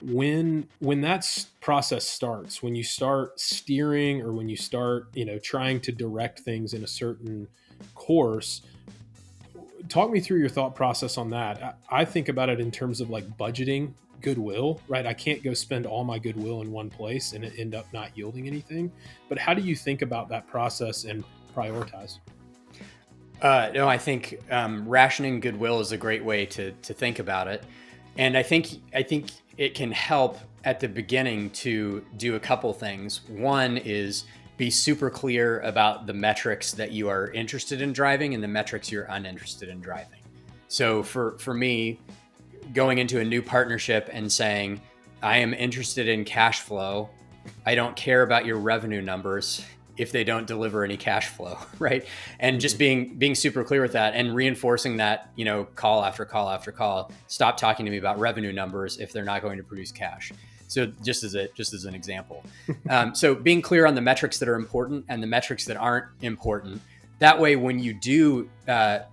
When that process starts, when you start steering or when you start, trying to direct things in a certain course, talk me through your thought process on that. I think about it in terms of like budgeting goodwill, right? I can't go spend all my goodwill in one place and it end up not yielding anything. But how do you think about that process and prioritize? No, I think rationing goodwill is a great way to think about it, and I think it can help at the beginning to do a couple things. One is be super clear about the metrics that you are interested in driving and the metrics you're uninterested in driving. So for me, going into a new partnership and saying, I am interested in cash flow. I don't care about your revenue numbers if they don't deliver any cash flow, right? And just being super clear with that and reinforcing that, call after call after call. Stop talking to me about revenue numbers if they're not going to produce cash. So just as an example, so being clear on the metrics that are important and the metrics that aren't important. That way, when you do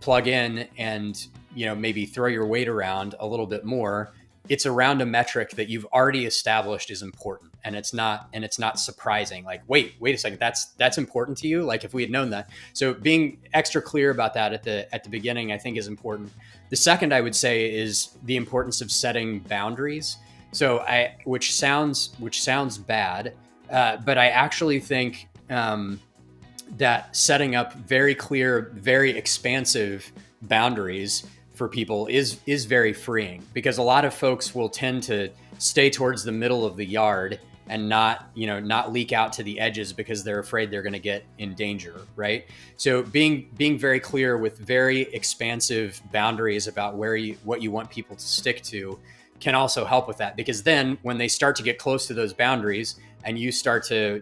plug in and maybe throw your weight around a little bit more, it's around a metric that you've already established is important, and it's not surprising. Like, wait a second, that's important to you. Like, if we had known that. So being extra clear about that at the beginning, I think, is important. The second, I would say, is the importance of setting boundaries. So which sounds bad, but I actually think that setting up very clear, very expansive boundaries for people is very freeing, because a lot of folks will tend to stay towards the middle of the yard and not leak out to the edges because they're afraid they're going to get in danger, right? So being very clear with very expansive boundaries about what you want people to stick to can also help with that, because then when they start to get close to those boundaries and you start to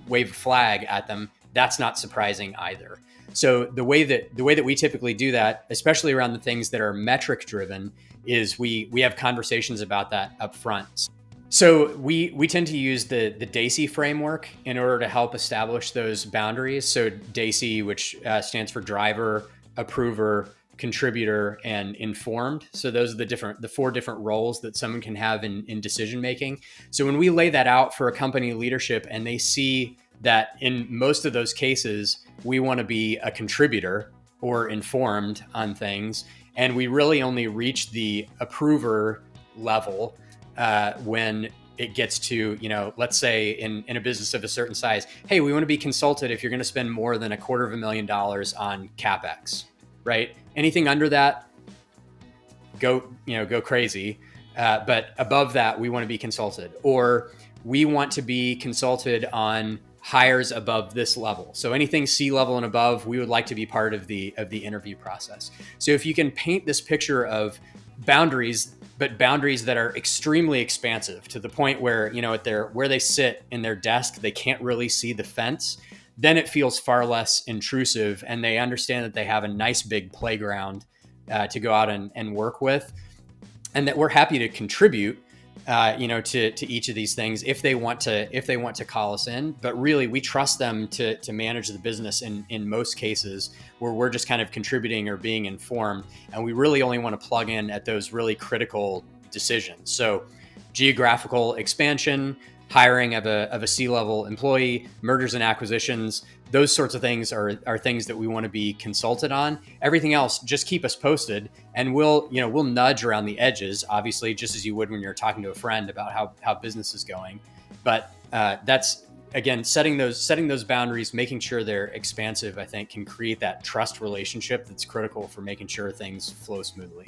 wave a flag at them, that's not surprising either. So the way that we typically do that, especially around the things that are metric driven, is we have conversations about that up front. So we tend to use the DAISY framework in order to help establish those boundaries. So DAISY, which stands for driver, approver, contributor, and informed. So those are the four different roles that someone can have in decision making. So when we lay that out for a company leadership and they see that in most of those cases, we want to be a contributor or informed on things, and we really only reach the approver level when it gets to, let's say in a business of a certain size, hey, we want to be consulted if you're going to spend more than $250,000 on CapEx, right? Anything under that, go crazy. But above that, we want to be consulted, or we want to be consulted on hires above this level. So anything C-level and above, we would like to be part of the interview process. So if you can paint this picture of boundaries, but boundaries that are extremely expansive to the point where, where they sit in their desk, they can't really see the fence, then it feels far less intrusive, and they understand that they have a nice big playground to go out and work with, and that we're happy to contribute to each of these things if they want to call us in. But really, we trust them to manage the business in most cases, where we're just kind of contributing or being informed, and we really only want to plug in at those really critical decisions. So geographical expansion, hiring of a C-level employee, mergers and acquisitions, those sorts of things are things that we want to be consulted on. Everything else, just keep us posted, and we'll nudge around the edges, obviously, just as you would when you're talking to a friend about how business is going. But that's, again, setting those boundaries, making sure they're expansive, I think, can create that trust relationship that's critical for making sure things flow smoothly.